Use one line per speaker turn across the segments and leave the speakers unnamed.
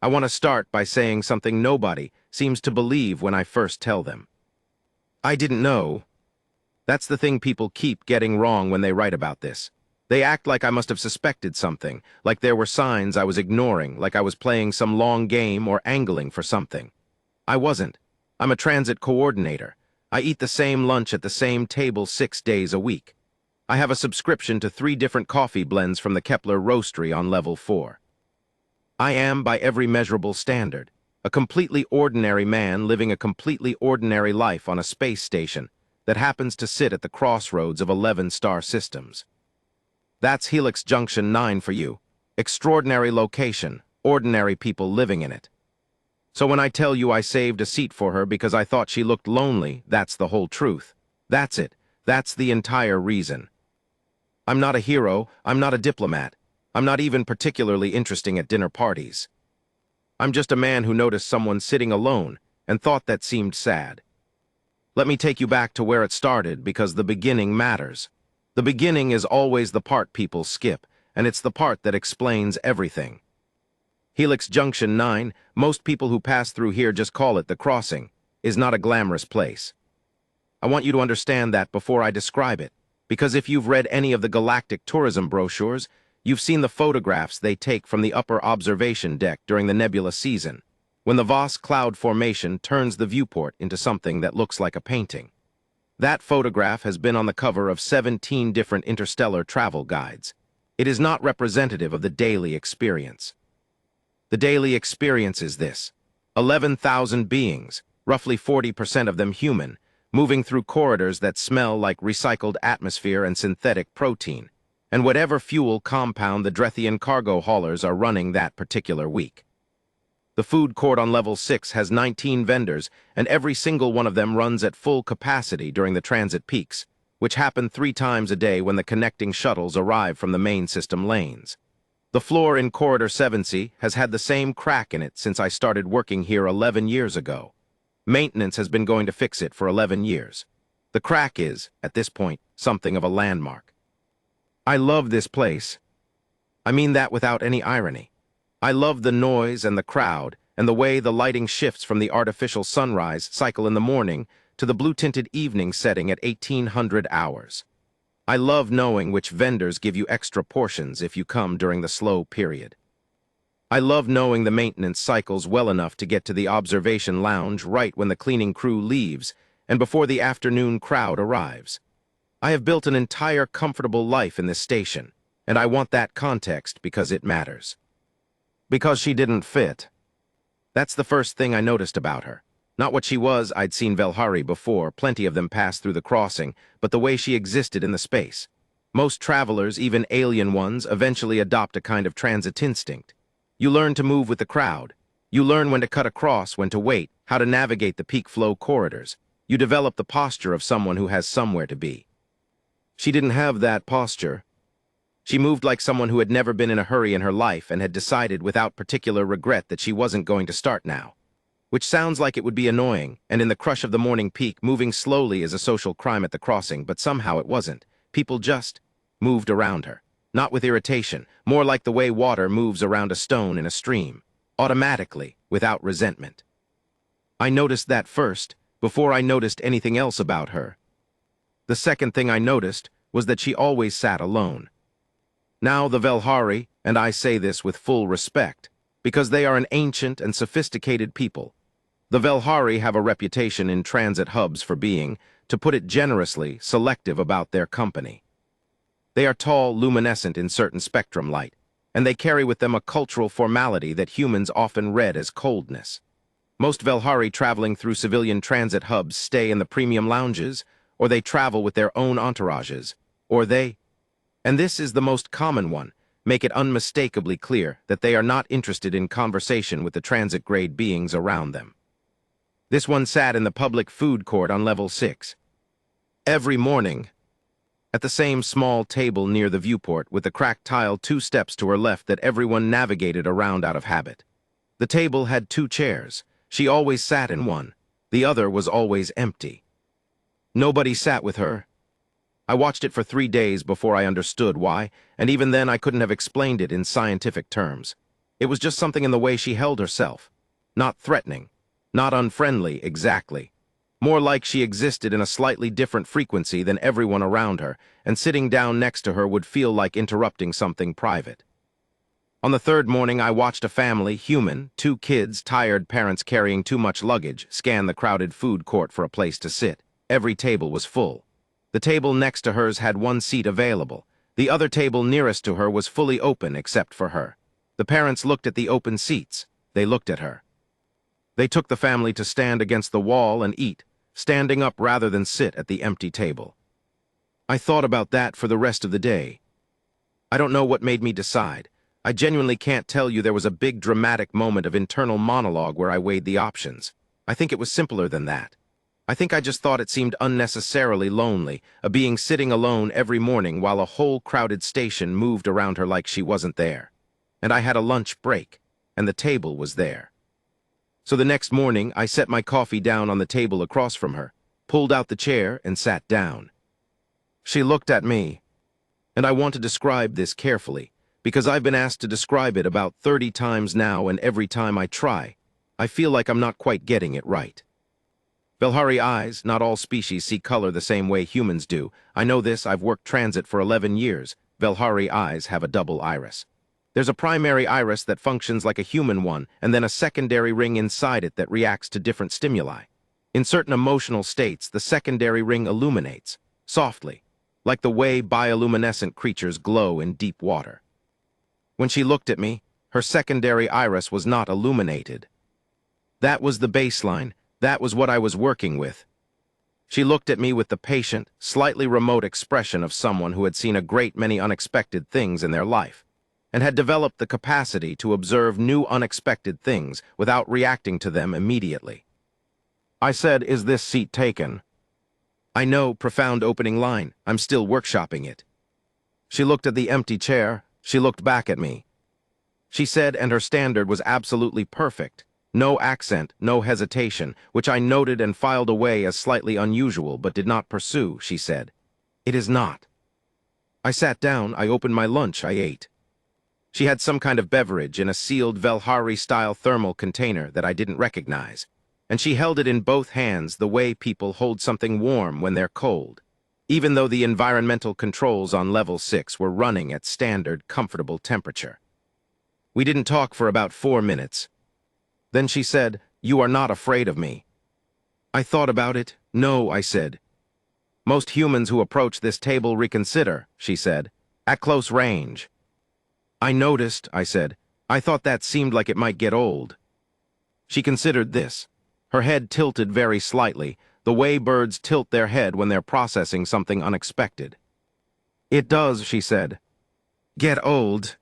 I want to start by saying something nobody seems to believe when I first tell them. I didn't know. That's the thing people keep getting wrong when they write about this. They act like I must have suspected something, like there were signs I was ignoring, like I was playing some long game or angling for something. I wasn't. I'm a transit coordinator. I eat the same lunch at the same table 6 days a week. I have a subscription to 3 different coffee blends from the Kepler Roastery on level 4. I am, by every measurable standard, a completely ordinary man living a completely ordinary life on a space station that happens to sit at the crossroads of 11 star systems. That's Helix Junction 9 for you. Extraordinary location, ordinary people living in it. So when I tell you I saved a seat for her because I thought she looked lonely, that's the whole truth. That's it. That's the entire reason. I'm not a hero. I'm not a diplomat. I'm not even particularly interesting at dinner parties. I'm just a man who noticed someone sitting alone and thought that seemed sad. Let me take you back to where it started because the beginning matters. The beginning is always the part people skip, and it's the part that explains everything. Helix Junction 9, most people who pass through here just call it the crossing, is not a glamorous place. I want you to understand that before I describe it, because if you've read any of the galactic tourism brochures, you've seen the photographs they take from the upper observation deck during the nebula season, when the Voss cloud formation turns the viewport into something that looks like a painting. That photograph has been on the cover of 17 different interstellar travel guides. It is not representative of the daily experience. The daily experience is this: 11,000 beings, roughly 40% of them human, moving through corridors that smell like recycled atmosphere and synthetic protein, and whatever fuel compound the Drethian cargo haulers are running that particular week. The food court on level 6 has 19 vendors, and every single one of them runs at full capacity during the transit peaks, which happen 3 times a day when the connecting shuttles arrive from the main system lanes. The floor in Corridor 7C has had the same crack in it since I started working here 11 years ago. Maintenance has been going to fix it for 11 years. The crack is, at this point, something of a landmark. I love this place. I mean that without any irony. I love the noise and the crowd and the way the lighting shifts from the artificial sunrise cycle in the morning to the blue-tinted evening setting at 1800 hours. I love knowing which vendors give you extra portions if you come during the slow period. I love knowing the maintenance cycles well enough to get to the observation lounge right when the cleaning crew leaves and before the afternoon crowd arrives. I have built an entire comfortable life in this station, and I want that context because it matters. Because she didn't fit. That's the first thing I noticed about her. Not what she was. I'd seen Velhari before, plenty of them pass through the crossing, but the way she existed in the space. Most travelers, even alien ones, eventually adopt a kind of transit instinct. You learn to move with the crowd. You learn when to cut across, when to wait, how to navigate the peak flow corridors. You develop the posture of someone who has somewhere to be. She didn't have that posture. She moved like someone who had never been in a hurry in her life and had decided without particular regret that she wasn't going to start now. Which sounds like it would be annoying, and in the crush of the morning peak, moving slowly is a social crime at the crossing, but somehow it wasn't. People just moved around her. Not with irritation, more like the way water moves around a stone in a stream, automatically, without resentment. I noticed that first, before I noticed anything else about her. The second thing I noticed was that she always sat alone. Now the Velhari, and I say this with full respect, because they are an ancient and sophisticated people. The Velhari have a reputation in transit hubs for being, to put it generously, selective about their company. They are tall, luminescent in certain spectrum light, and they carry with them a cultural formality that humans often read as coldness. Most Velhari traveling through civilian transit hubs stay in the premium lounges, or they travel with their own entourages, or they, and this is the most common one, make it unmistakably clear that they are not interested in conversation with the transit-grade beings around them. This one sat in the public food court on level 6. Every morning, at the same small table near the viewport with the cracked tile 2 steps to her left that everyone navigated around out of habit. The table had 2 chairs. She always sat in one. The other was always empty. Nobody sat with her. I watched it for 3 days before I understood why, and even then I couldn't have explained it in scientific terms. It was just something in the way she held herself. Not threatening. Not unfriendly, exactly. More like she existed in a slightly different frequency than everyone around her, and sitting down next to her would feel like interrupting something private. On the third morning, I watched a family, human, 2 kids, tired parents carrying too much luggage, scan the crowded food court for a place to sit. Every table was full. The table next to hers had 1 seat available. The other table nearest to her was fully open except for her. The parents looked at the open seats. They looked at her. They took the family to stand against the wall and eat, standing up rather than sit at the empty table. I thought about that for the rest of the day. I don't know what made me decide. I genuinely can't tell you there was a big dramatic moment of internal monologue where I weighed the options. I think it was simpler than that. I think I just thought it seemed unnecessarily lonely, a being sitting alone every morning while a whole crowded station moved around her like she wasn't there. And I had a lunch break, and the table was there. So the next morning, I set my coffee down on the table across from her, pulled out the chair, and sat down. She looked at me, and I want to describe this carefully, because I've been asked to describe it about 30 times now, and every time I try, I feel like I'm not quite getting it right. Velhari eyes, not all species see color the same way humans do. I know this, I've worked transit for 11 years. Velhari eyes have a double iris. There's a primary iris that functions like a human one, and then a secondary ring inside it that reacts to different stimuli. In certain emotional states, the secondary ring illuminates, softly, like the way bioluminescent creatures glow in deep water. When she looked at me, her secondary iris was not illuminated. That was the baseline. That was what I was working with. She looked at me with the patient, slightly remote expression of someone who had seen a great many unexpected things in their life, and had developed the capacity to observe new unexpected things without reacting to them immediately. I said, "Is this seat taken?" I know, profound opening line. I'm still workshopping it. She looked at the empty chair. She looked back at me. She said, and her standard was absolutely perfect. No accent, no hesitation, which I noted and filed away as slightly unusual but did not pursue, she said. "It is not." I sat down, I opened my lunch, I ate. She had some kind of beverage in a sealed Velhari-style thermal container that I didn't recognize, and she held it in both hands the way people hold something warm when they're cold, even though the environmental controls on level 6 were running at standard, comfortable temperature. We didn't talk for about 4 minutes. Then she said, "You are not afraid of me." I thought about it. "No," I said. "Most humans who approach this table reconsider," she said, "at close range." "I noticed," I said. "I thought that seemed like it might get old." She considered this. Her head tilted very slightly, the way birds tilt their head when they're processing something unexpected. "It does," she said. "Get old."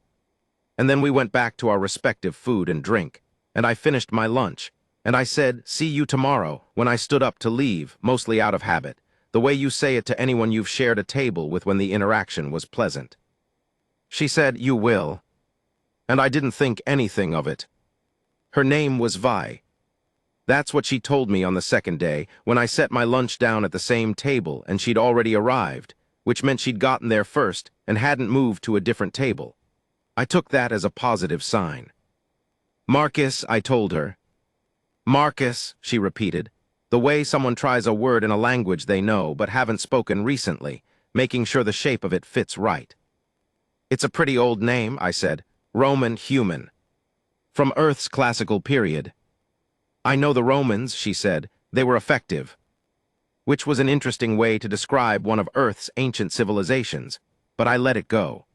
And then we went back to our respective food and drink, and I finished my lunch, and I said, "See you tomorrow," when I stood up to leave, mostly out of habit, the way you say it to anyone you've shared a table with when the interaction was pleasant. She said, "You will." And I didn't think anything of it. Her name was Vi. That's what she told me on the second day, when I set my lunch down at the same table and she'd already arrived, which meant she'd gotten there first and hadn't moved to a different table. I took that as a positive sign. "Marcus," I told her. "Marcus," she repeated, the way someone tries a word in a language they know but haven't spoken recently, making sure the shape of it fits right. "It's a pretty old name," I said. "Roman human. From Earth's classical period." "I know the Romans," she said. "They were effective." Which was an interesting way to describe one of Earth's ancient civilizations, but I let it go.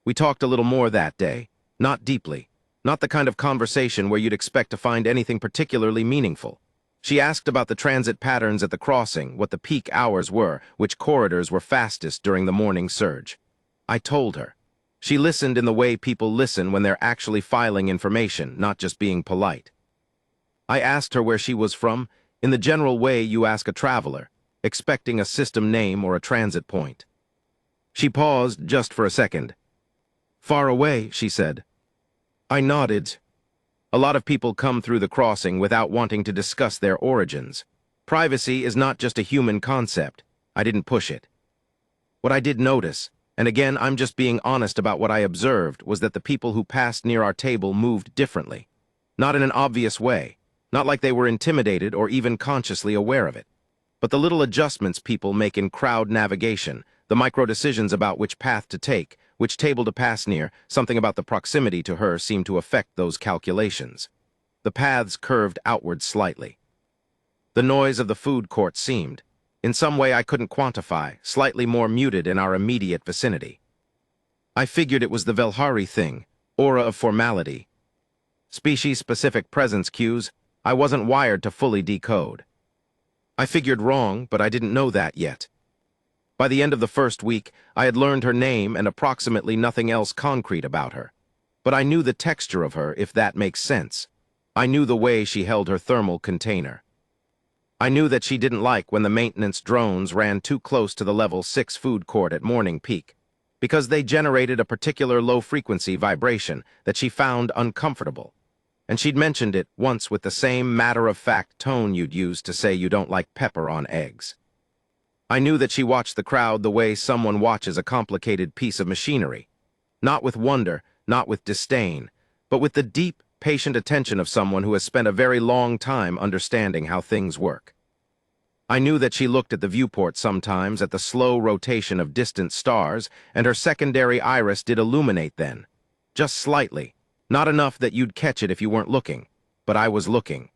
We talked a little more that day, not deeply. Not the kind of conversation where you'd expect to find anything particularly meaningful. She asked about the transit patterns at the crossing, what the peak hours were, which corridors were fastest during the morning surge. I told her. She listened in the way people listen when they're actually filing information, not just being polite. I asked her where she was from, in the general way you ask a traveler, expecting a system name or a transit point. She paused just for a second. "Far away," she said. I nodded. A lot of people come through the crossing without wanting to discuss their origins. Privacy is not just a human concept. I didn't push it. What I did notice, And again, I'm just being honest about what I observed was that the people who passed near our table moved differently. Not in an obvious way, not like they were intimidated or even consciously aware of it. But the little adjustments people make in crowd navigation, the micro-decisions about which path to take, which table to pass near, something about the proximity to her seemed to affect those calculations. The paths curved outward slightly. The noise of the food court seemed, in some way I couldn't quantify, slightly more muted in our immediate vicinity. I figured it was the Velhari thing, aura of formality. Species-specific presence cues I wasn't wired to fully decode. I figured wrong, but I didn't know that yet. By the end of the first week, I had learned her name and approximately nothing else concrete about her. But I knew the texture of her, if that makes sense. I knew the way she held her thermal container. I knew that she didn't like when the maintenance drones ran too close to the level 6 food court at morning peak, because they generated a particular low-frequency vibration that she found uncomfortable. And she'd mentioned it once with the same matter-of-fact tone you'd use to say you don't like pepper on eggs. I knew that she watched the crowd the way someone watches a complicated piece of machinery, not with wonder, not with disdain, but with the deep, patient attention of someone who has spent a very long time understanding how things work. I knew that she looked at the viewport sometimes at the slow rotation of distant stars, and her secondary iris did illuminate then, just slightly, not enough that you'd catch it if you weren't looking, but I was looking.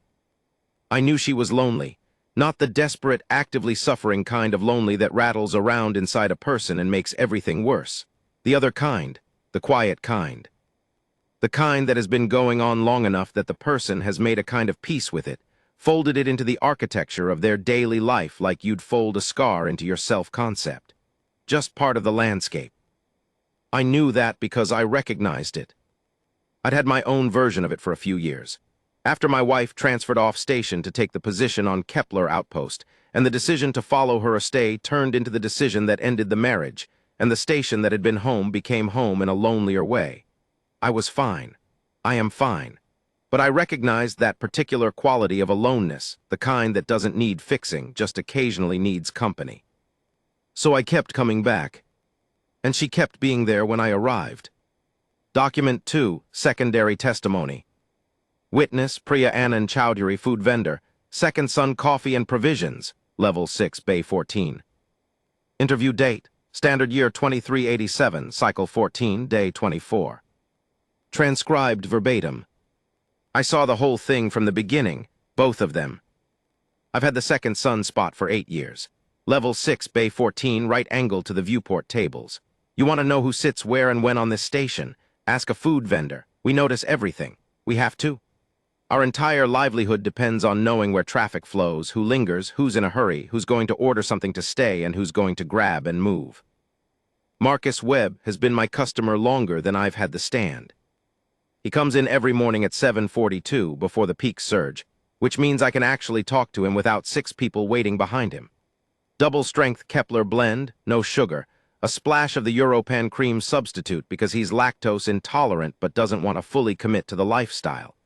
I knew she was lonely, not the desperate, actively suffering kind of lonely that rattles around inside a person and makes everything worse. The other kind, the quiet kind. The kind that has been going on long enough that the person has made a kind of peace with it, folded it into the architecture of their daily life like you'd fold a scar into your self-concept. Just part of the landscape. I knew that because I recognized it. I'd had my own version of it for a few years. After my wife transferred off station to take the position on Kepler outpost, and the decision to follow her stay turned into the decision that ended the marriage, and the station that had been home became home in a lonelier way. I was fine. I am fine. But I recognized that particular quality of aloneness, the kind that doesn't need fixing, just occasionally needs company. So I kept coming back. And she kept being there when I arrived. Document 2, secondary testimony. Witness, Priya Anand Chowdhury, food vendor, Second Son Coffee and Provisions, level 6, Bay 14. Interview date, standard year 2387, cycle 14, day 24. Transcribed verbatim. I saw the whole thing from the beginning, both of them. I've had the Second Son spot for 8 years. Level 6, Bay 14, right angle to the viewport tables. You want to know who sits where and when on this station? Ask a food vendor. We notice everything. We have to. Our entire livelihood depends on knowing where traffic flows, who lingers, who's in a hurry, who's going to order something to stay, and who's going to grab and move. Marcus Webb has been my customer longer than I've had the stand. He comes in every morning at 7:42 before the peak surge, which means I can actually talk to him without 6 people waiting behind him. Double-strength Kepler blend, no sugar, a splash of the Europan cream substitute because he's lactose intolerant but doesn't want to fully commit to the lifestyle.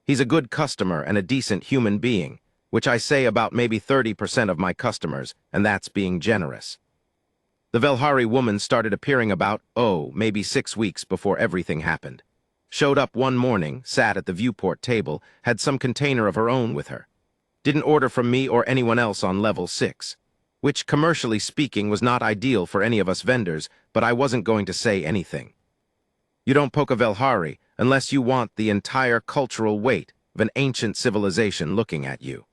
He's a good customer and a decent human being, which I say about maybe 30% of my customers, and that's being generous. The Velhari woman started appearing about, maybe 6 weeks before everything happened. Showed up one morning, sat at the viewport table, had some container of her own with her. Didn't order from me or anyone else on level 6. Which, commercially speaking, was not ideal for any of us vendors, but I wasn't going to say anything. You don't poke a Velhari unless you want the entire cultural weight of an ancient civilization looking at you.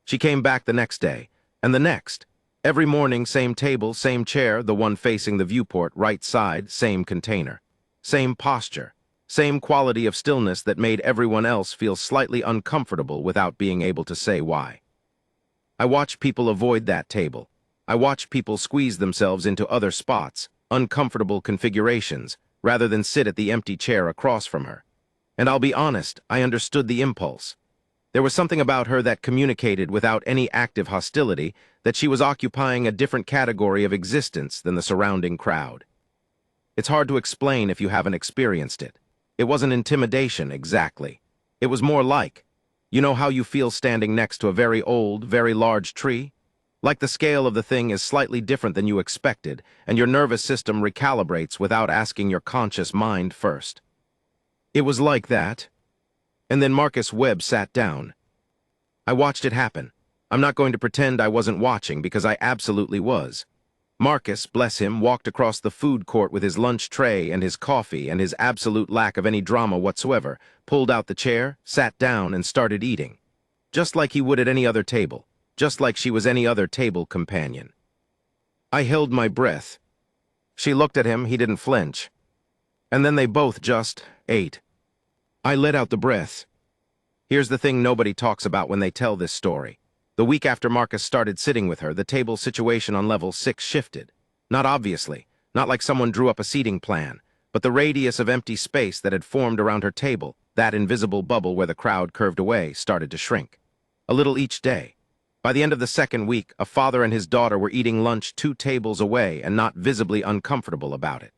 She came back the next day, and the next. Every morning, same table, same chair, the one facing the viewport, right side, same container. Same posture, same quality of stillness that made everyone else feel slightly uncomfortable without being able to say why. I watch people avoid that table. I watch people squeeze themselves into other spots, uncomfortable configurations, rather than sit at the empty chair across from her. And I'll be honest, I understood the impulse. There was something about her that communicated without any active hostility that she was occupying a different category of existence than the surrounding crowd. It's hard to explain if you haven't experienced it. It wasn't intimidation, exactly. It was more like, you know how you feel standing next to a very old, very large tree? Like the scale of the thing is slightly different than you expected, and your nervous system recalibrates without asking your conscious mind first. It was like that. And then Marcus Webb sat down. I watched it happen. I'm not going to pretend I wasn't watching, because I absolutely was. Marcus, bless him, walked across the food court with his lunch tray and his coffee and his absolute lack of any drama whatsoever, pulled out the chair, sat down, and started eating. Just like he would at any other table. Just like she was any other table companion. I held my breath. She looked at him, he didn't flinch. And then they both just ate. I let out the breath. Here's the thing nobody talks about when they tell this story. The week after Marcus started sitting with her, the table situation on level 6 shifted. Not obviously, not like someone drew up a seating plan, but the radius of empty space that had formed around her table, that invisible bubble where the crowd curved away, started to shrink. A little each day. By the end of the second week, a father and his daughter were eating lunch 2 tables away and not visibly uncomfortable about it.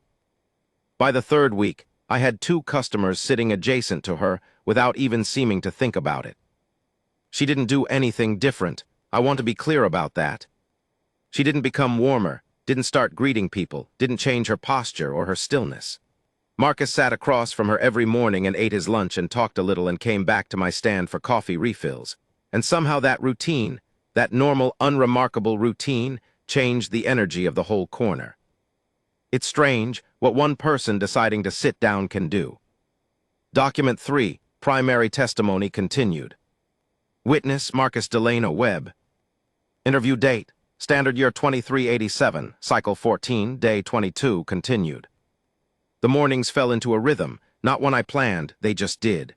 By the third week, I had 2 customers sitting adjacent to her without even seeming to think about it. She didn't do anything different. I want to be clear about that. She didn't become warmer, didn't start greeting people, didn't change her posture or her stillness. Marcus sat across from her every morning and ate his lunch and talked a little and came back to my stand for coffee refills. And somehow that routine, that normal, unremarkable routine, changed the energy of the whole corner. It's strange what one person deciding to sit down can do. Document 3, primary testimony continued. Witness Marcus Delano Webb. Interview date, standard year 2387, cycle 14, day 22, continued. The mornings fell into a rhythm, not one I planned, they just did.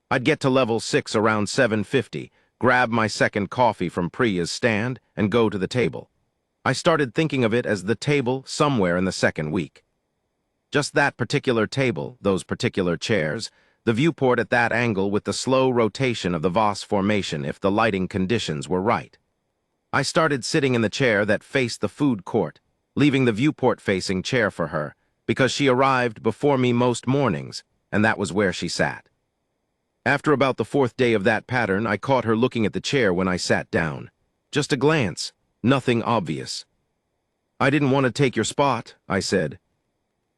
I'd get to level 6 around 7:50, grab my second coffee from Priya's stand, and go to the table. I started thinking of it as the table somewhere in the second week. Just that particular table, those particular chairs, the viewport at that angle with the slow rotation of the Voss formation if the lighting conditions were right. I started sitting in the chair that faced the food court, leaving the viewport-facing chair for her, because she arrived before me most mornings, and that was where she sat. After about the 4th day of that pattern, I caught her looking at the chair when I sat down. Just a glance, nothing obvious. "I didn't want to take your spot," I said.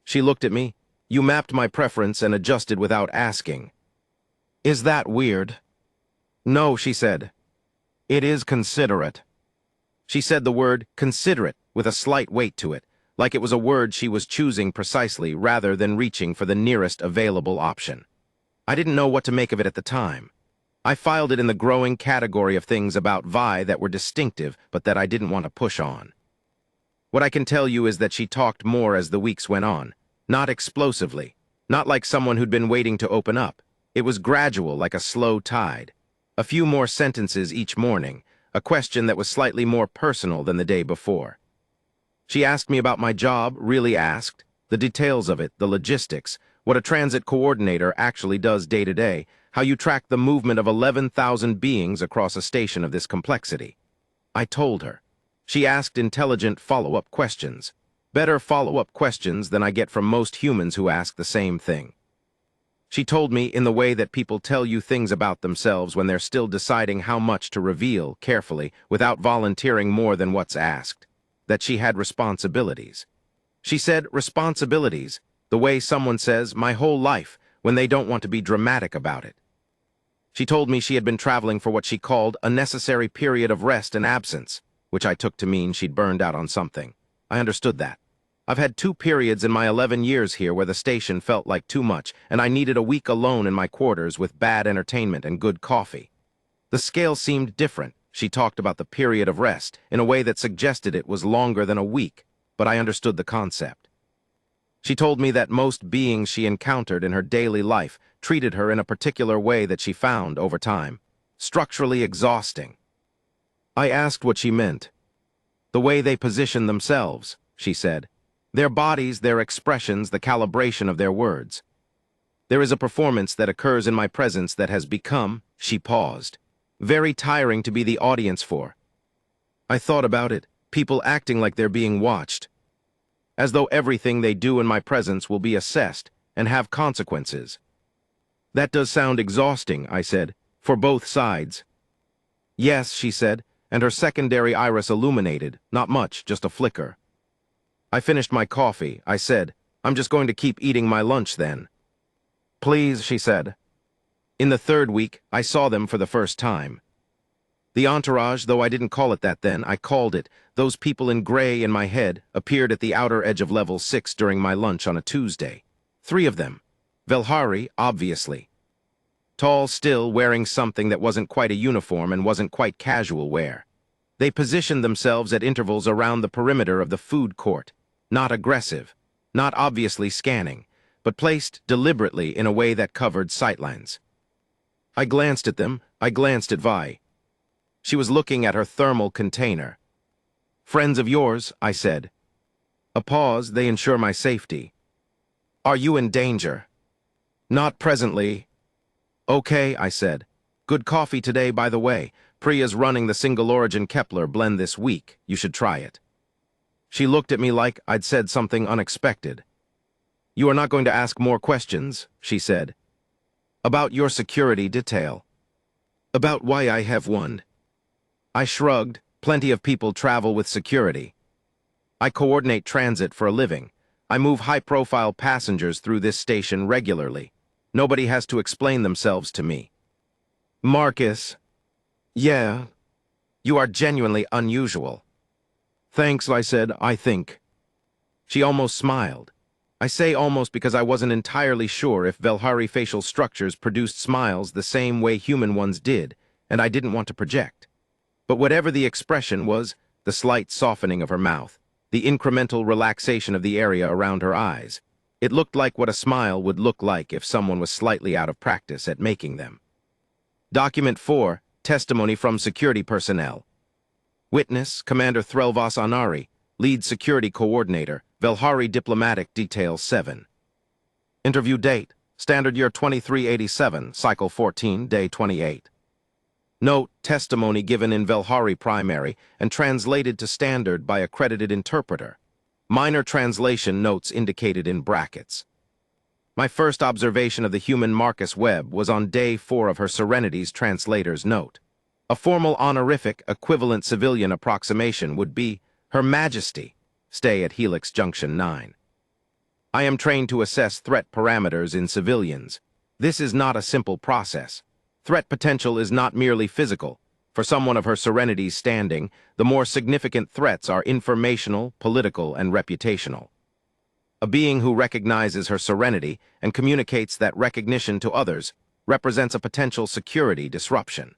She looked at me. "You mapped my preference and adjusted without asking." "Is that weird?" "No," she said. "It is considerate." She said the word considerate with a slight weight to it, like it was a word she was choosing precisely rather than reaching for the nearest available option. I didn't know what to make of it at the time. I filed it in the growing category of things about Vi that were distinctive but that I didn't want to push on. What I can tell you is that she talked more as the weeks went on, not explosively, not like someone who'd been waiting to open up. It was gradual, like a slow tide. A few more sentences each morning, a question that was slightly more personal than the day before. She asked me about my job, really asked, the details of it, the logistics, what a transit coordinator actually does day to day, how you track the movement of 11,000 beings across a station of this complexity. I told her. She asked intelligent follow-up questions. Better follow-up questions than I get from most humans who ask the same thing. She told me in the way that people tell you things about themselves when they're still deciding how much to reveal carefully without volunteering more than what's asked, that she had responsibilities. She said responsibilities, the way someone says my whole life when they don't want to be dramatic about it. She told me she had been traveling for what she called a necessary period of rest and absence, which I took to mean she'd burned out on something. I understood that. I've had 2 periods in my 11 years here where the station felt like too much, and I needed a week alone in my quarters with bad entertainment and good coffee. The scale seemed different. She talked about the period of rest in a way that suggested it was longer than a week, but I understood the concept. She told me that most beings she encountered in her daily life treated her in a particular way that she found, over time, structurally exhausting. I asked what she meant. The way they position themselves, she said. Their bodies, their expressions, the calibration of their words. There is a performance that occurs in my presence that has become, she paused, very tiring to be the audience for. I thought about it, people acting like they're being watched. As though everything they do in my presence will be assessed and have consequences. That does sound exhausting, I said, for both sides. Yes, she said, and her secondary iris illuminated, not much, just a flicker. I finished my coffee. I said, "I'm just going to keep eating my lunch then." "Please," she said. In the third week, I saw them for the first time. The entourage, though I didn't call it that then, I called it. Those people in gray in my head appeared at the outer edge of level 6 during my lunch on a Tuesday. 3 of them. Velhari, obviously. Tall still, wearing something that wasn't quite a uniform and wasn't quite casual wear. They positioned themselves at intervals around the perimeter of the food court. Not aggressive, not obviously scanning, but placed deliberately in a way that covered sightlines. I glanced at them. I glanced at Vi. She was looking at her thermal container. "Friends of yours," I said. A pause. "They ensure my safety." "Are you in danger?" "Not presently." "Okay," I said. "Good coffee today, by the way. Priya's running the single-origin Kepler blend this week. You should try it." She looked at me like I'd said something unexpected. "You are not going to ask more questions?" she said. "About your security detail. About why I have one." I shrugged. "Plenty of people travel with security. I coordinate transit for a living. I move high-profile passengers through this station regularly. Nobody has to explain themselves to me." "Marcus." "Yeah. You are genuinely unusual." "Thanks," I said. "I think." She almost smiled. I say almost because I wasn't entirely sure if Velhari facial structures produced smiles the same way human ones did, and I didn't want to project. But whatever the expression was, the slight softening of her mouth, the incremental relaxation of the area around her eyes, it looked like what a smile would look like if someone was slightly out of practice at making them. Document 4, Testimony from Security Personnel. Witness, Commander Threlvas Anari, Lead Security Coordinator, Velhari Diplomatic Detail 7. Interview date, Standard Year 2387, Cycle 14, Day 28. Note, testimony given in Velhari Primary and translated to Standard by accredited interpreter. Minor translation notes indicated in brackets. My first observation of the human Marcus Webb was on Day 4 of her Serenity's translator's note. A formal honorific, equivalent civilian approximation would be, Her Majesty, stay at Helix Junction 9. I am trained to assess threat parameters in civilians. This is not a simple process. Threat potential is not merely physical. For someone of her Serenity's standing, the more significant threats are informational, political, and reputational. A being who recognizes her Serenity and communicates that recognition to others represents a potential security disruption.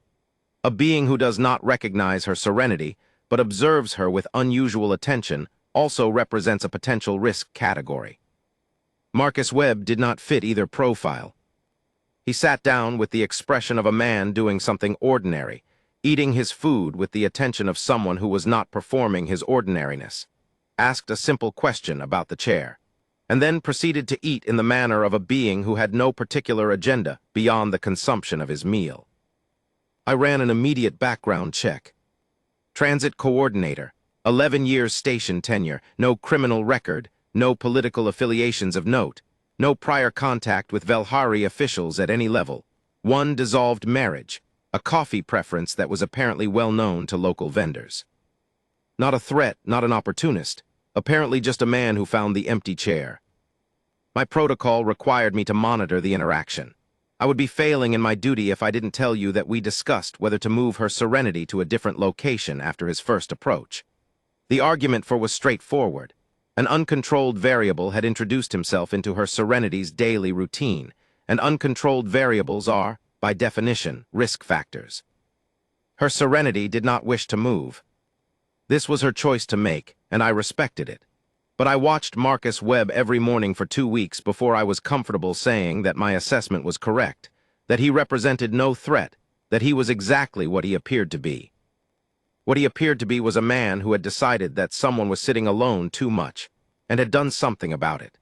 A being who does not recognize her Serenity but observes her with unusual attention also represents a potential risk category. Marcus Webb did not fit either profile. He sat down with the expression of a man doing something ordinary, eating his food with the attention of someone who was not performing his ordinariness, asked a simple question about the chair, and then proceeded to eat in the manner of a being who had no particular agenda beyond the consumption of his meal. I ran an immediate background check. Transit Coordinator, 11 years station tenure, no criminal record, no political affiliations of note, no prior contact with Velhari officials at any level, one dissolved marriage, a coffee preference that was apparently well known to local vendors. Not a threat, not an opportunist, apparently just a man who found the empty chair. My protocol required me to monitor the interaction. I would be failing in my duty if I didn't tell you that we discussed whether to move her Serenity to a different location after his first approach. The argument for was straightforward. An uncontrolled variable had introduced himself into her Serenity's daily routine, and uncontrolled variables are, by definition, risk factors. Her Serenity did not wish to move. This was her choice to make, and I respected it. But I watched Marcus Webb every morning for 2 weeks before I was comfortable saying that my assessment was correct, that he represented no threat, that he was exactly what he appeared to be. What he appeared to be was a man who had decided that someone was sitting alone too much, and had done something about it.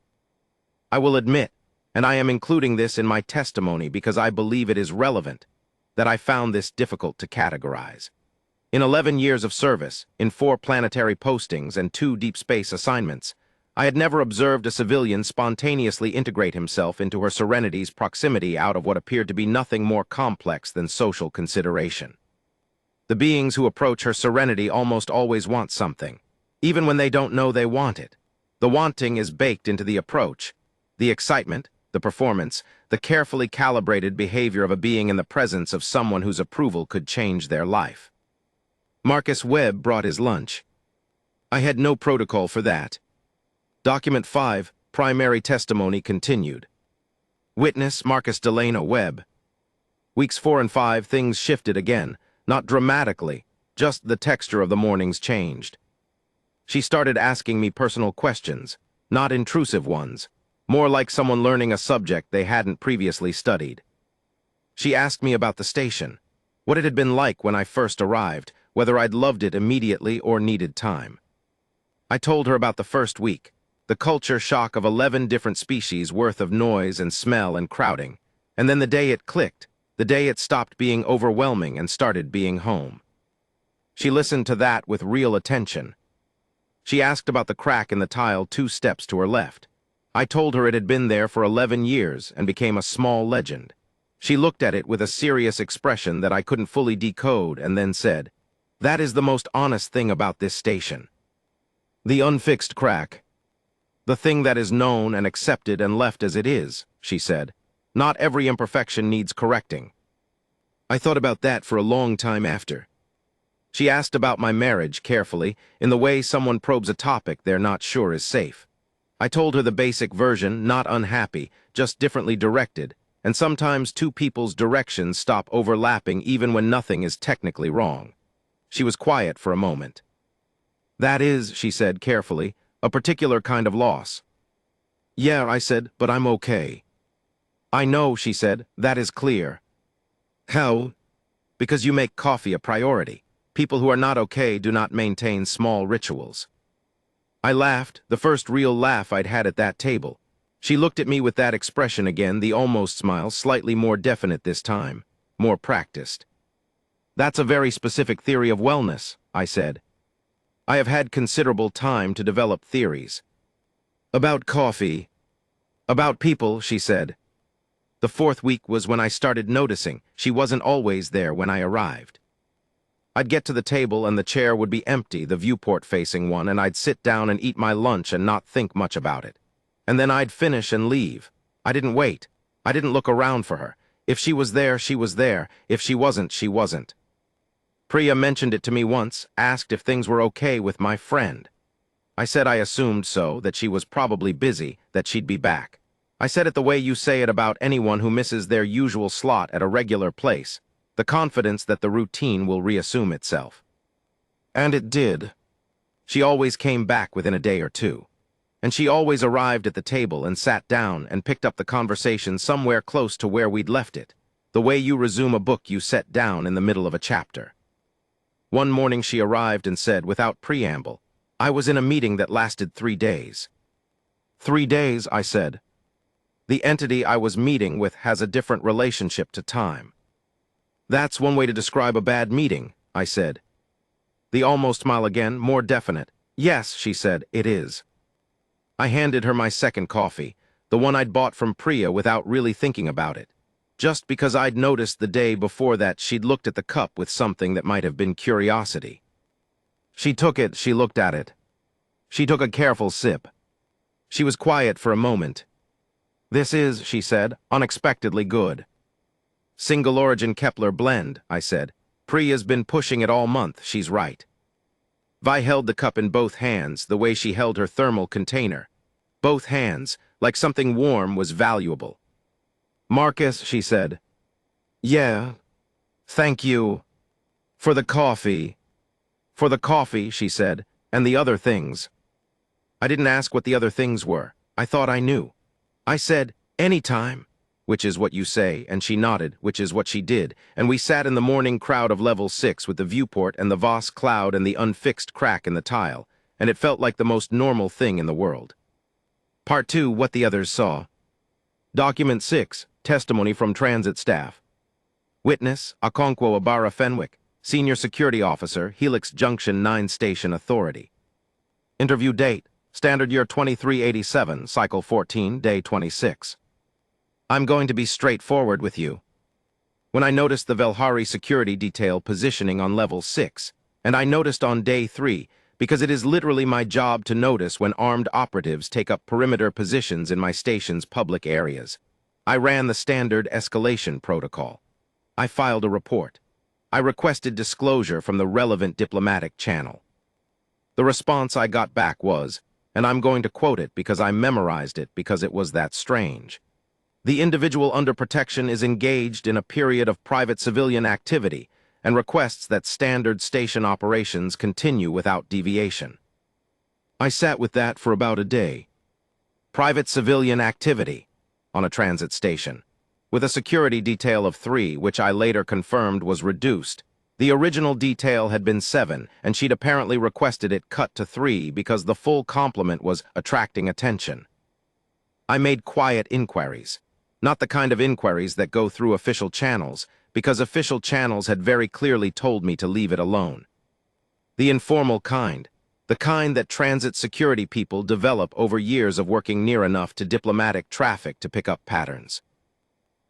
I will admit, and I am including this in my testimony because I believe it is relevant, that I found this difficult to categorize. In 11 years of service, in 4 planetary postings and 2 deep space assignments, I had never observed a civilian spontaneously integrate himself into her Serenity's proximity out of what appeared to be nothing more complex than social consideration. The beings who approach her serenity almost always want something, even when they don't know they want it. The wanting is baked into the approach. The excitement, the performance, the carefully calibrated behavior of a being in the presence of someone whose approval could change their life. Marcus Webb brought his lunch. I had no protocol for that. Document 5, primary testimony continued. Witness Marcus Delano Webb. Weeks 4 and 5, things shifted again, not dramatically, just the texture of the mornings changed. She started asking me personal questions, not intrusive ones, more like someone learning a subject they hadn't previously studied. She asked me about the station, what it had been like when I first arrived, whether I'd loved it immediately or needed time. I told her about the first week, the culture shock of 11 different species worth of noise and smell and crowding, and then the day it clicked, the day it stopped being overwhelming and started being home. She listened to that with real attention. She asked about the crack in the tile 2 steps to her left. I told her it had been there for 11 years and became a small legend. She looked at it with a serious expression that I couldn't fully decode and then said, "That is the most honest thing about this station. The unfixed crack. The thing that is known and accepted and left as it is," she said. "Not every imperfection needs correcting." I thought about that for a long time after. She asked about my marriage carefully, in the way someone probes a topic they're not sure is safe. I told her the basic version, not unhappy, just differently directed, and sometimes 2 people's directions stop overlapping even when nothing is technically wrong. She was quiet for a moment. "That is," she said carefully, "a particular kind of loss." "Yeah," I said, "but I'm okay." "I know," she said, "that is clear." "How?" "Because you make coffee a priority. People who are not okay do not maintain small rituals." I laughed, the first real laugh I'd had at that table. She looked at me with that expression again, the almost smile, slightly more definite this time, more practiced. "That's a very specific theory of wellness," I said. "I have had considerable time to develop theories." "About coffee." "About people," she said. The 4th week was when I started noticing she wasn't always there when I arrived. I'd get to the table and the chair would be empty, the viewport-facing one, and I'd sit down and eat my lunch and not think much about it. And then I'd finish and leave. I didn't wait. I didn't look around for her. If she was there, she was there. If she wasn't, she wasn't. Priya mentioned it to me once, asked if things were okay with my friend. I said I assumed so, that she was probably busy, that she'd be back. I said it the way you say it about anyone who misses their usual slot at a regular place, the confidence that the routine will reassume itself. And it did. She always came back within a day or 2. And she always arrived at the table and sat down and picked up the conversation somewhere close to where we'd left it, the way you resume a book you set down in the middle of a chapter. One morning she arrived and said, without preamble, "I was in a meeting that lasted 3 days." 3 days, I said. The entity I was meeting with has a different relationship to time. That's one way to describe a bad meeting, I said. The almost smile again, more definite. Yes, she said, it is. I handed her my second coffee, the one I'd bought from Priya without really thinking about it, just because I'd noticed the day before that she'd looked at the cup with something that might have been curiosity. She took it, she looked at it. She took a careful sip. She was quiet for a moment. "This is," she said, "unexpectedly good." "Single origin Kepler blend," I said. "Priya's been pushing it all month, she's right." Vi held the cup in both hands, the way she held her thermal container. Both hands, like something warm was valuable. "Marcus," she said. "Yeah. Thank you. For the coffee." "For the coffee," she said, "and the other things." I didn't ask what the other things were. I thought I knew. I said, "Anytime," which is what you say, and she nodded, which is what she did, and we sat in the morning crowd of level 6 with the viewport and the Voss cloud and the unfixed crack in the tile, and it felt like the most normal thing in the world. Part 2, what the others saw. Document 6, testimony from transit staff. Witness, Okonkwo Abara Fenwick, Senior Security Officer, Helix Junction 9 Station Authority. Interview date, Standard Year 2387, Cycle 14, Day 26. I'm going to be straightforward with you. when I noticed the Velhari security detail positioning on level 6, and I noticed on day 3, because it is literally my job to notice when armed operatives take up perimeter positions in my station's public areas. I ran the standard escalation protocol. I filed a report. I requested disclosure from the relevant diplomatic channel. The response I got back was, and I'm going to quote it because I memorized it because it was that strange. The individual under protection is engaged in a period of private civilian activity and requests that standard station operations continue without deviation. I sat with that for about a day. Private civilian activity on a transit station, with a security detail of 3, which I later confirmed was reduced. The original detail had been 7, and she'd apparently requested it cut to 3 because the full complement was attracting attention. I made quiet inquiries, not the kind of inquiries that go through official channels, because official channels had very clearly told me to leave it alone. The informal kind, the kind that transit security people develop over years of working near enough to diplomatic traffic to pick up patterns.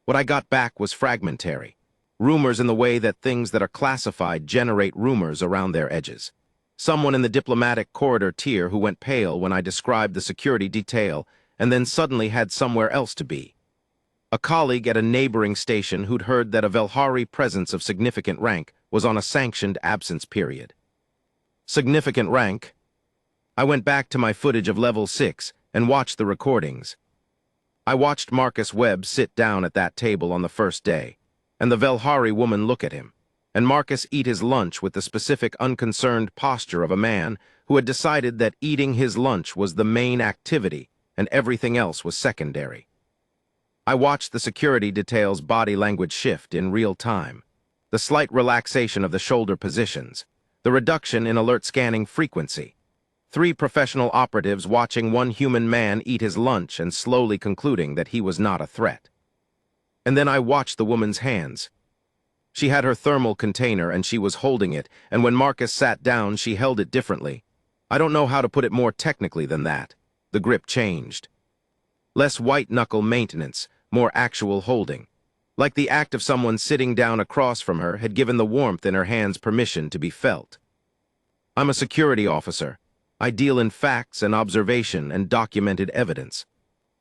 What I got back was fragmentary. Rumors in the way that things that are classified generate rumors around their edges. Someone in the diplomatic corridor tier who went pale when I described the security detail and then suddenly had somewhere else to be. A colleague at a neighboring station who'd heard that a Velhari presence of significant rank was on a sanctioned absence period. Significant rank? I went back to my footage of level 6 and watched the recordings. I watched Marcus Webb sit down at that table on the first day, and the Velhari woman look at him, and Marcus eat his lunch with the specific unconcerned posture of a man who had decided that eating his lunch was the main activity and everything else was secondary. I watched the security detail's body language shift in real time, the slight relaxation of the shoulder positions, the reduction in alert scanning frequency, 3 professional operatives watching one human man eat his lunch and slowly concluding that he was not a threat. And then I watched the woman's hands. She had her thermal container and she was holding it, and when Marcus sat down, she held it differently. I don't know how to put it more technically than that. The grip changed. Less white-knuckle maintenance, more actual holding. Like the act of someone sitting down across from her had given the warmth in her hands permission to be felt. I'm a security officer. I deal in facts and observation and documented evidence.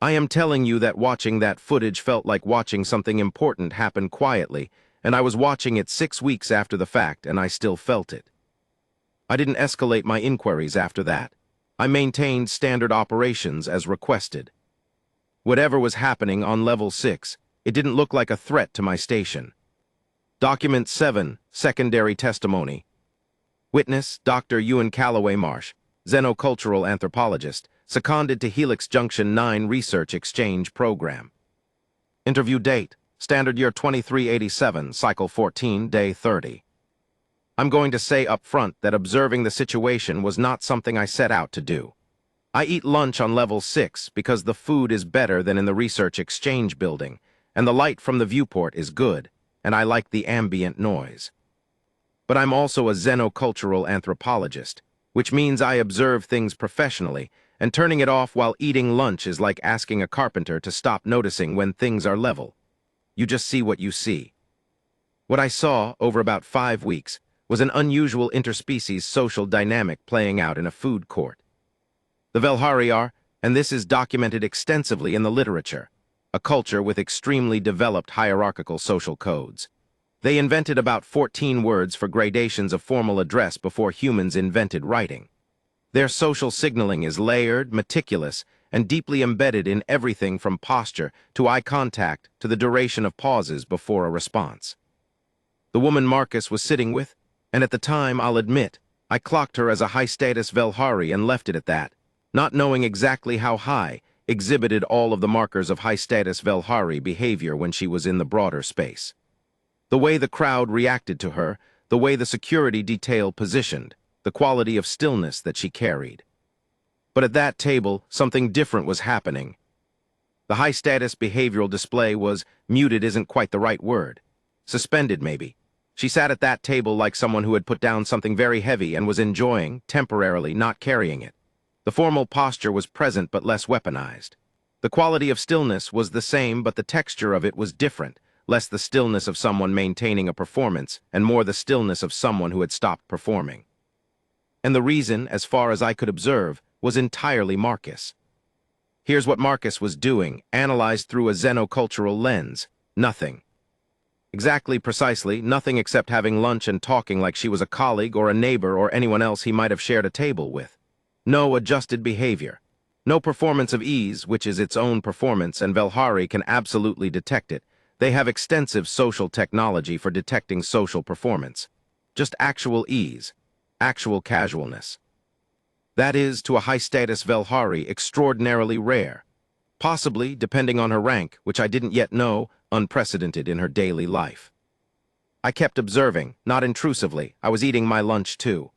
I am telling you that watching that footage felt like watching something important happen quietly, and I was watching it 6 weeks after the fact, and I still felt it. I didn't escalate my inquiries after that. I maintained standard operations as requested. Whatever was happening on level 6, it didn't look like a threat to my station. Document 7, Secondary Testimony. Witness, Dr. Ewan Calloway Marsh, xenocultural anthropologist, seconded to Helix Junction 9 Research Exchange Program. Interview date, Standard Year 2387, Cycle 14, Day 30. I'm going to say up front that observing the situation was not something I set out to do. I eat lunch on level 6 because the food is better than in the Research Exchange building, and the light from the viewport is good, and I like the ambient noise. But I'm also a xenocultural anthropologist, which means I observe things professionally, and turning it off while eating lunch is like asking a carpenter to stop noticing when things are level. You just see what you see. What I saw over about 5 weeks was an unusual interspecies social dynamic playing out in a food court. The Velhari are, and this is documented extensively in the literature, a culture with extremely developed hierarchical social codes. They invented about 14 words for gradations of formal address before humans invented writing. Their social signaling is layered, meticulous, and deeply embedded in everything from posture to eye contact to the duration of pauses before a response. The woman Marcus was sitting with, and at the time, I'll admit, I clocked her as a high-status Velhari and left it at that, not knowing exactly how high exhibited all of the markers of high-status Velhari behavior when she was in the broader space. The way the crowd reacted to her, the way the security detail positioned, the quality of stillness that she carried. But at that table, something different was happening. The high-status behavioral display was, muted isn't quite the right word. Suspended, maybe. She sat at that table like someone who had put down something very heavy and was enjoying, temporarily, not carrying it. The formal posture was present but less weaponized. The quality of stillness was the same, but the texture of it was different, less the stillness of someone maintaining a performance, and more the stillness of someone who had stopped performing. And the reason, as far as I could observe, was entirely Marcus. Here's what Marcus was doing, analyzed through a xenocultural lens. Nothing. Exactly, precisely, nothing except having lunch and talking like she was a colleague or a neighbor or anyone else he might have shared a table with. No adjusted behavior. No performance of ease, which is its own performance, and Velhari can absolutely detect it. They have extensive social technology for detecting social performance. Just actual ease, actual casualness. That is, to a high-status Velhari, extraordinarily rare. Possibly, depending on her rank, which I didn't yet know, unprecedented in her daily life. I kept observing, not intrusively. I was eating my lunch too.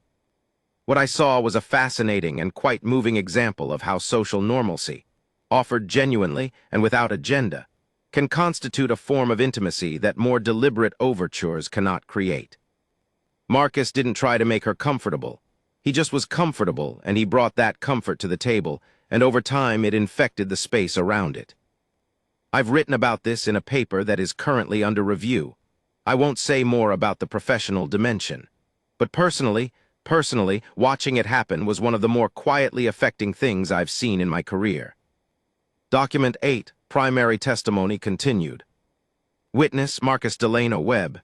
What I saw was a fascinating and quite moving example of how social normalcy, offered genuinely and without agenda, can constitute a form of intimacy that more deliberate overtures cannot create. Marcus didn't try to make her comfortable. He just was comfortable, and he brought that comfort to the table, and over time it infected the space around it. I've written about this in a paper that is currently under review. I won't say more about the professional dimension. But personally, watching it happen was one of the more quietly affecting things I've seen in my career. Document 8, Primary Testimony Continued. Witness Marcus Delano Webb.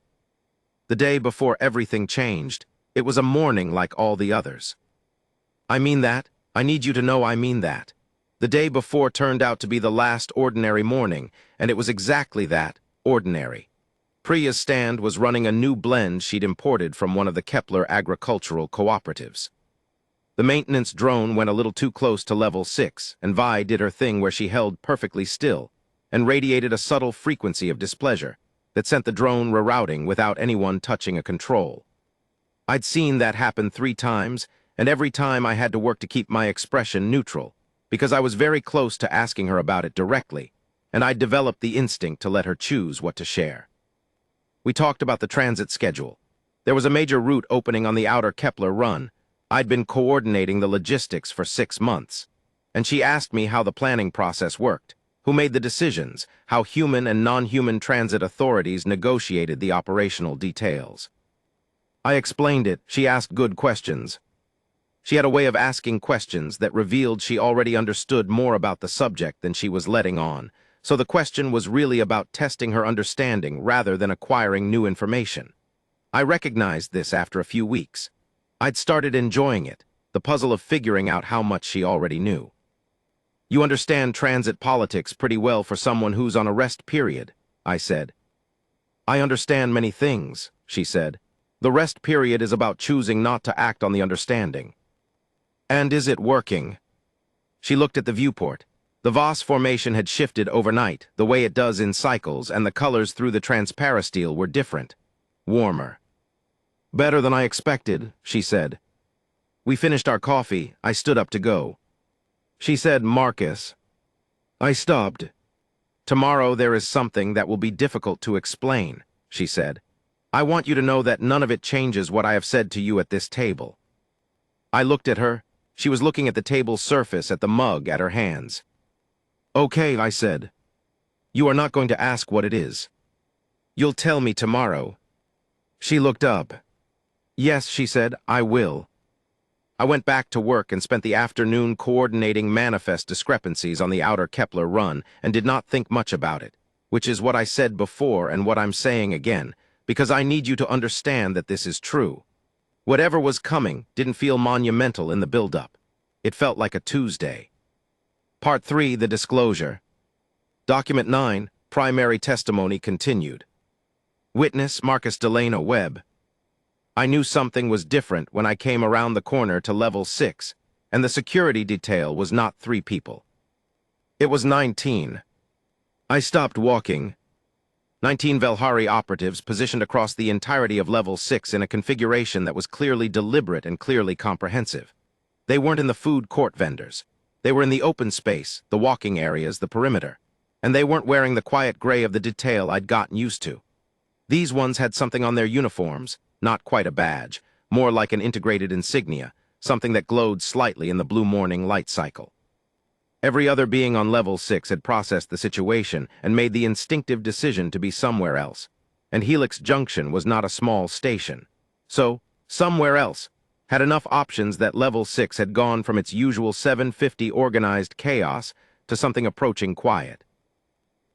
The day before everything changed, it was a morning like all the others. I mean that. I need you to know I mean that. The day before turned out to be the last ordinary morning, and it was exactly that, ordinary. Priya's stand was running a new blend she'd imported from one of the Kepler agricultural cooperatives. The maintenance drone went a little too close to level 6, and Vi did her thing where she held perfectly still and radiated a subtle frequency of displeasure that sent the drone rerouting without anyone touching a control. I'd seen that happen 3 times, and every time I had to work to keep my expression neutral, because I was very close to asking her about it directly, and I'd developed the instinct to let her choose what to share. We talked about the transit schedule. There was a major route opening on the outer Kepler run. I'd been coordinating the logistics for 6 months. And she asked me how the planning process worked, who made the decisions, how human and non-human transit authorities negotiated the operational details. I explained it. She asked good questions. She had a way of asking questions that revealed she already understood more about the subject than she was letting on. So the question was really about testing her understanding rather than acquiring new information. I recognized this after a few weeks. I'd started enjoying it, the puzzle of figuring out how much she already knew. You understand transit politics pretty well for someone who's on a rest period, I said. I understand many things, she said. The rest period is about choosing not to act on the understanding. And is it working? She looked at the viewport. The Voss formation had shifted overnight, the way it does in cycles, and the colors through the transparasteel were different, warmer. Better than I expected, she said. We finished our coffee. I stood up to go. She said, Marcus. I stopped. Tomorrow there is something that will be difficult to explain, she said. I want you to know that none of it changes what I have said to you at this table. I looked at her. She was looking at the table's surface, at the mug, at her hands. Okay, I said. You are not going to ask what it is. You'll tell me tomorrow. She looked up. Yes, she said, I will. I went back to work and spent the afternoon coordinating manifest discrepancies on the outer Kepler run and did not think much about it, which is what I said before and what I'm saying again, because I need you to understand that this is true. Whatever was coming didn't feel monumental in the build-up. It felt like a Tuesday. Part 3, the disclosure. Document 9, primary testimony continued. Witness Marcus Delano Webb. I knew something was different when I came around the corner to level 6, and the security detail was not 3 people. It was 19. I stopped walking. 19 Velhari operatives positioned across the entirety of level 6 in a configuration that was clearly deliberate and clearly comprehensive. They weren't in the food court vendors. They were in the open space, the walking areas, the perimeter. And they weren't wearing the quiet gray of the detail I'd gotten used to. These ones had something on their uniforms, not quite a badge, more like an integrated insignia, something that glowed slightly in the blue morning light cycle. Every other being on level 6 had processed the situation and made the instinctive decision to be somewhere else. And Helix Junction was not a small station. So, somewhere else had enough options that level 6 had gone from its usual 750 organized chaos to something approaching quiet.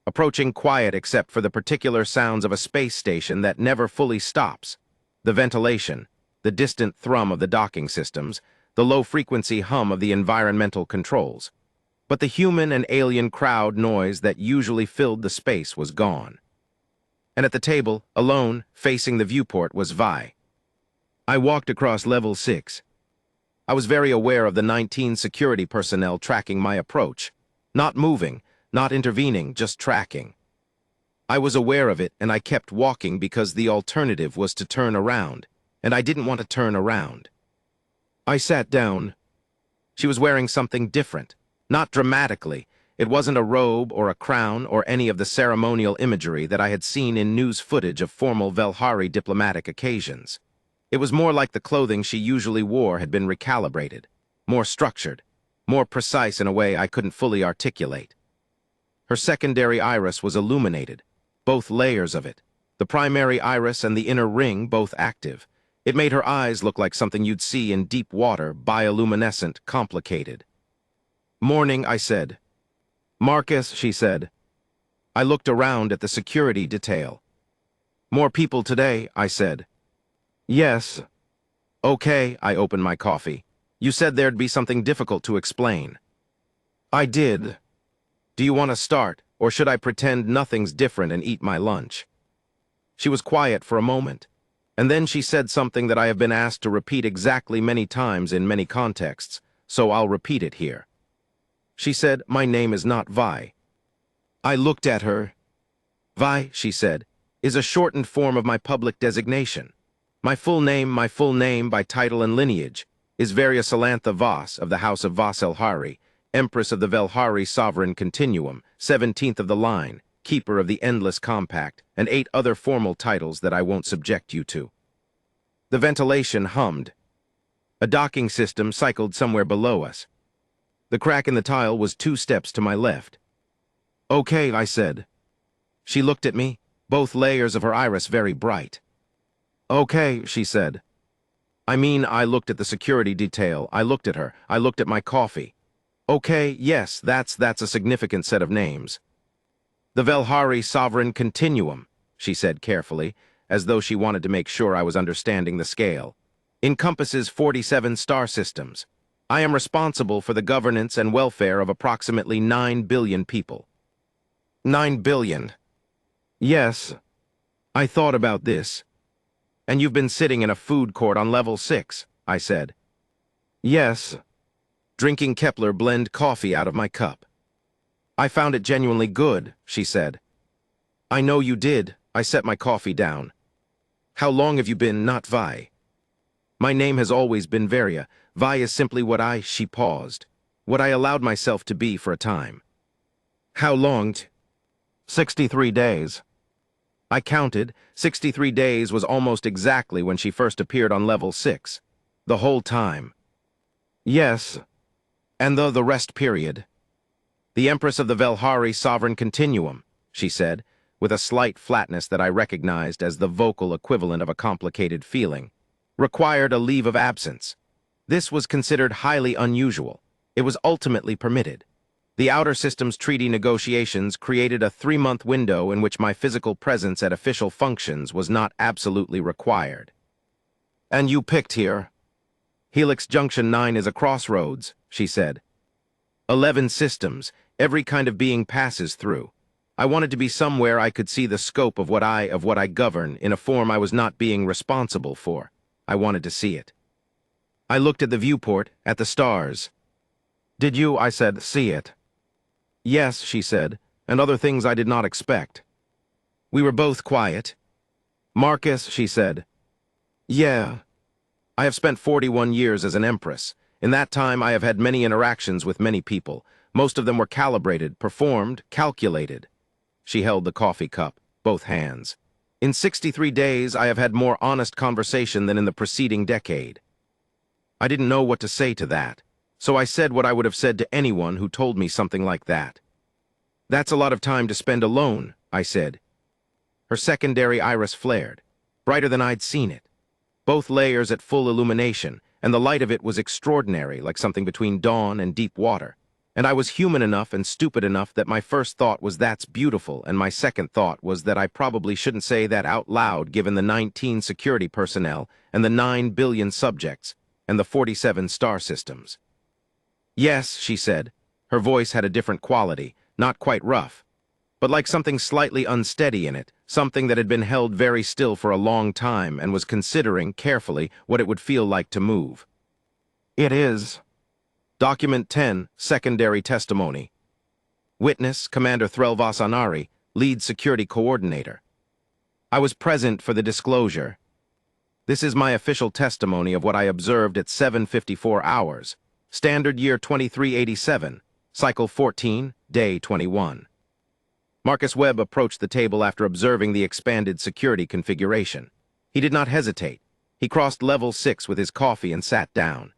Approaching quiet except for the particular sounds of a space station that never fully stops. The ventilation, the distant thrum of the docking systems, the low-frequency hum of the environmental controls. But the human and alien crowd noise that usually filled the space was gone. And at the table, alone, facing the viewport, was Vi. I walked across level 6. I was very aware of the 19 security personnel tracking my approach. Not moving, not intervening, just tracking. I was aware of it, and I kept walking because the alternative was to turn around, and I didn't want to turn around. I sat down. She was wearing something different. Not dramatically. It wasn't a robe or a crown or any of the ceremonial imagery that I had seen in news footage of formal Velhari diplomatic occasions. It was more like the clothing she usually wore had been recalibrated, more structured, more precise in a way I couldn't fully articulate. Her secondary iris was illuminated, both layers of it, the primary iris and the inner ring both active. It made her eyes look like something you'd see in deep water, bioluminescent, complicated. "Morning," I said. "Marcus," she said. I looked around at the security detail. "More people today," I said. "Yes." "Okay," I opened my coffee. "You said there'd be something difficult to explain." "I did. Do you want to start, or should I pretend nothing's different and eat my lunch?" She was quiet for a moment, and then she said something that I have been asked to repeat exactly many times in many contexts, so I'll repeat it here. She said, "My name is not Vi." I looked at her. "Vi," she said, "is a shortened form of my public designation. My full name by title and lineage, is Varia Salantha Voss of the House of Voss Elhari, Empress of the Velhari Sovereign Continuum, 17th of the line, Keeper of the Endless Compact, and 8 other formal titles that I won't subject you to." The ventilation hummed. A docking system cycled somewhere below us. The crack in the tile was 2 steps to my left. "Okay," I said. She looked at me, both layers of her iris very bright. "Okay," she said. I looked at the security detail, I looked at her, I looked at my coffee. "Okay, yes, that's a significant set of names." "The Velhari Sovereign Continuum," she said carefully, as though she wanted to make sure I was understanding the scale, "encompasses 47 star systems. I am responsible for the governance and welfare of approximately 9 billion people." 9 billion. Yes. I thought about this. "And you've been sitting in a food court on level 6, I said. "Yes." Drinking Kepler blend coffee out of my cup. "I found it genuinely good," she said. "I know you did." I set my coffee down. "How long have you been not Vi?" "My name has always been Varia. Vi is simply she paused, what I allowed myself to be for a time." "How long 63 days. I counted. 63 days was almost exactly when she first appeared on level 6. The whole time. "Yes. And the rest period." "The Empress of the Velhari Sovereign Continuum," she said, with a slight flatness that I recognized as the vocal equivalent of a complicated feeling, "required a leave of absence. This was considered highly unusual. It was ultimately permitted. The Outer Systems Treaty negotiations created a 3-month window in which my physical presence at official functions was not absolutely required." "And you picked here?" "Helix Junction 9 is a crossroads," she said. 11 systems, every kind of being passes through. I wanted to be somewhere I could see the scope of what I govern in a form I was not being responsible for. I wanted to see it. I looked at the viewport, at the stars. "Did you," I said, "see it?" "Yes," she said, "and other things I did not expect." We were both quiet. "Marcus," she said. "Yeah. I have spent 41 years as an Empress. In that time I have had many interactions with many people. Most of them were calibrated, performed, calculated." She held the coffee cup, both hands. "In 63 days I have had more honest conversation than in the preceding decade." I didn't know what to say to that, So I said what I would have said to anyone who told me something like that. "That's a lot of time to spend alone," I said. Her secondary iris flared, brighter than I'd seen it. Both layers at full illumination, and the light of it was extraordinary, like something between dawn and deep water. And I was human enough and stupid enough that my first thought was that's beautiful, and my second thought was that I probably shouldn't say that out loud given the 19 security personnel and the 9 billion subjects and the 47 star systems. "Yes," she said. Her voice had a different quality, not quite rough, but like something slightly unsteady in it, something that had been held very still for a long time and was considering, carefully, what it would feel like to move. "It is." Document 10, Secondary Testimony. Witness, Commander Threlvas Anari, Lead Security Coordinator. I was present for the disclosure. This is my official testimony of what I observed at 7:54 hours, Standard Year 2387, Cycle 14, Day 21. Marcus Webb approached the table after observing the expanded security configuration. He did not hesitate. He crossed level 6 with his coffee and sat down.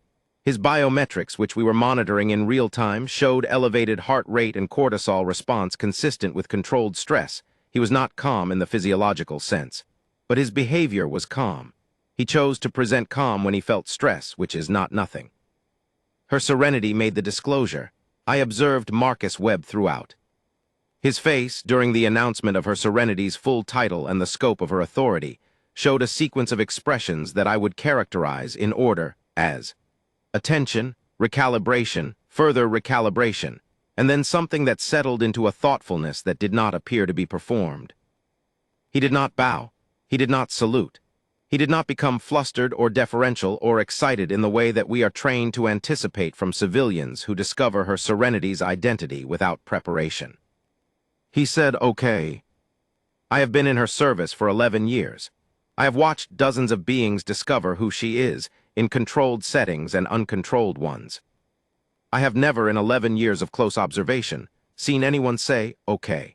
His biometrics, which we were monitoring in real time, showed elevated heart rate and cortisol response consistent with controlled stress. He was not calm in the physiological sense, but his behavior was calm. He chose to present calm when he felt stress, which is not nothing. Her Serenity made the disclosure. I observed Marcus Webb throughout. His face, during the announcement of Her Serenity's full title and the scope of her authority, showed a sequence of expressions that I would characterize in order as attention, recalibration, further recalibration, and then something that settled into a thoughtfulness that did not appear to be performed. He did not bow. He did not salute. He did not become flustered or deferential or excited in the way that we are trained to anticipate from civilians who discover Her Serenity's identity without preparation. He said, "Okay. I have been in her service for 11 years. I have watched dozens of beings discover who she is, in controlled settings and uncontrolled ones. I have never, in 11 years of close observation, seen anyone say, 'Okay.'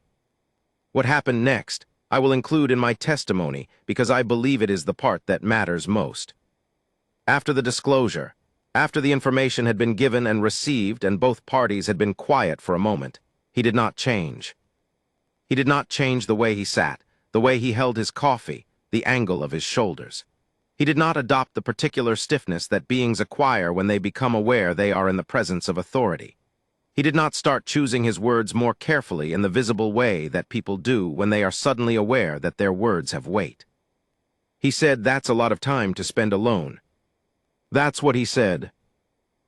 What happened next, I will include in my testimony because I believe it is the part that matters most. After the disclosure, after the information had been given and received and both parties had been quiet for a moment, he did not change. He did not change the way he sat, the way he held his coffee, the angle of his shoulders. He did not adopt the particular stiffness that beings acquire when they become aware they are in the presence of authority. He did not start choosing his words more carefully in the visible way that people do when they are suddenly aware that their words have weight. He said that's a lot of time to spend alone. That's what he said.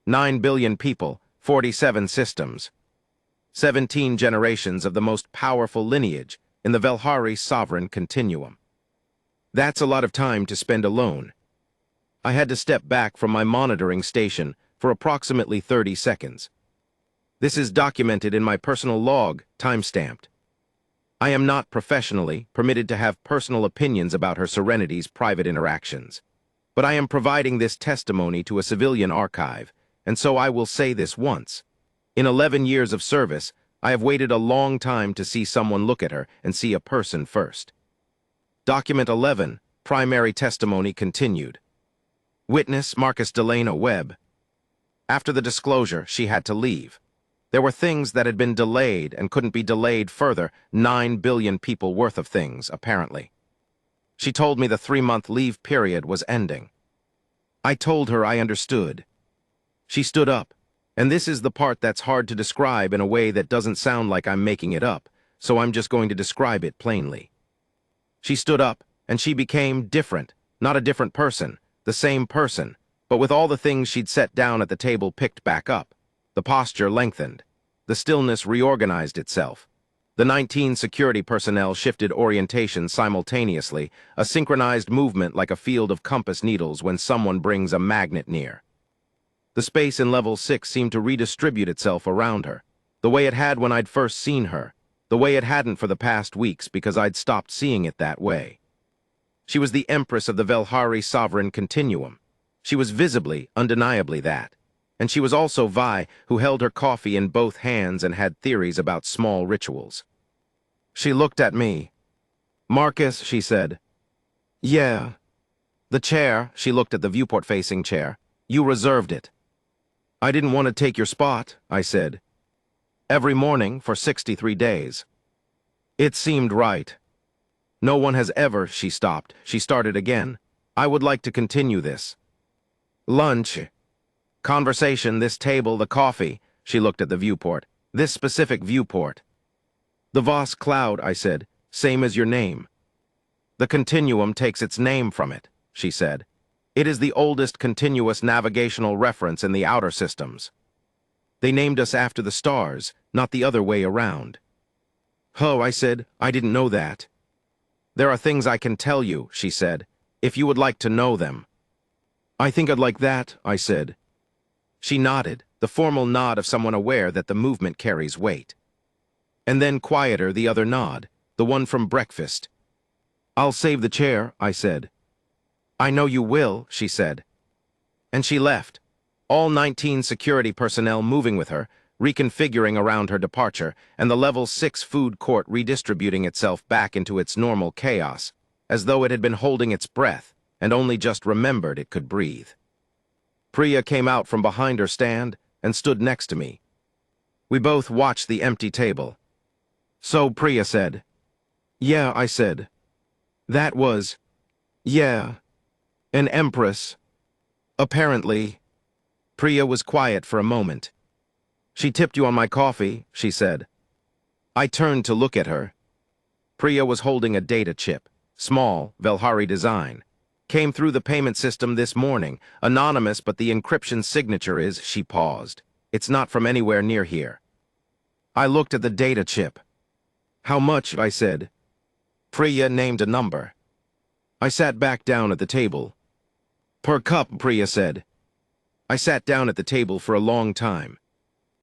9 billion people, 47 systems. 17 generations of the most powerful lineage in the Velhari sovereign continuum. That's a lot of time to spend alone. I had to step back from my monitoring station for approximately 30 seconds. This is documented in my personal log, time-stamped. I am not professionally permitted to have personal opinions about Her Serenity's private interactions, but I am providing this testimony to a civilian archive, and so I will say this once. In 11 years of service, I have waited a long time to see someone look at her and see a person first. Document 11, Primary Testimony Continued. Witness Marcus Delano Webb. After the disclosure, she had to leave. There were things that had been delayed and couldn't be delayed further, 9 billion people worth of things, apparently. She told me the 3-month leave period was ending. I told her I understood. She stood up. And this is the part that's hard to describe in a way that doesn't sound like I'm making it up, so I'm just going to describe it plainly. She stood up, and she became different, not a different person, the same person, but with all the things she'd set down at the table picked back up. The posture lengthened. The stillness reorganized itself. The 19 security personnel shifted orientation simultaneously, a synchronized movement like a field of compass needles when someone brings a magnet near. The space in level 6 seemed to redistribute itself around her, the way it had when I'd first seen her, the way it hadn't for the past weeks because I'd stopped seeing it that way. She was the Empress of the Velhari sovereign continuum. She was visibly, undeniably that. And she was also Vi, who held her coffee in both hands and had theories about small rituals. She looked at me. "Marcus," she said. "Yeah." "The chair," she looked at the viewport-facing chair. "You reserved it." I didn't want to take your spot, I said. Every morning for 63 days. It seemed right. No one has ever, she stopped. She started again. I would like to continue this. Lunch. Conversation, this table, the coffee. She looked at the viewport. This specific viewport. The Voss Cloud, I said. Same as your name. The continuum takes its name from it, she said. It is the oldest continuous navigational reference in the outer systems. They named us after the stars, not the other way around. Oh, I said, I didn't know that. There are things I can tell you, she said, if you would like to know them. I think I'd like that, I said. She nodded, the formal nod of someone aware that the movement carries weight. And then quieter the other nod, the one from breakfast. I'll save the chair, I said. I know you will, she said. And she left, all 19 security personnel moving with her, reconfiguring around her departure, and the level 6 food court redistributing itself back into its normal chaos, as though it had been holding its breath and only just remembered it could breathe. Priya came out from behind her stand and stood next to me. We both watched the empty table. So Priya said, "Yeah," I said. "That was, yeah, an Empress. Apparently." Priya was quiet for a moment. "She tipped you on my coffee," she said. I turned to look at her. Priya was holding a data chip, small, Velhari design. Came through the payment system this morning, anonymous, but the encryption signature is, she paused. It's not from anywhere near here. I looked at the data chip. "How much?" I said. Priya named a number. I sat back down at the table. "Per cup," Priya said. I sat down at the table for a long time.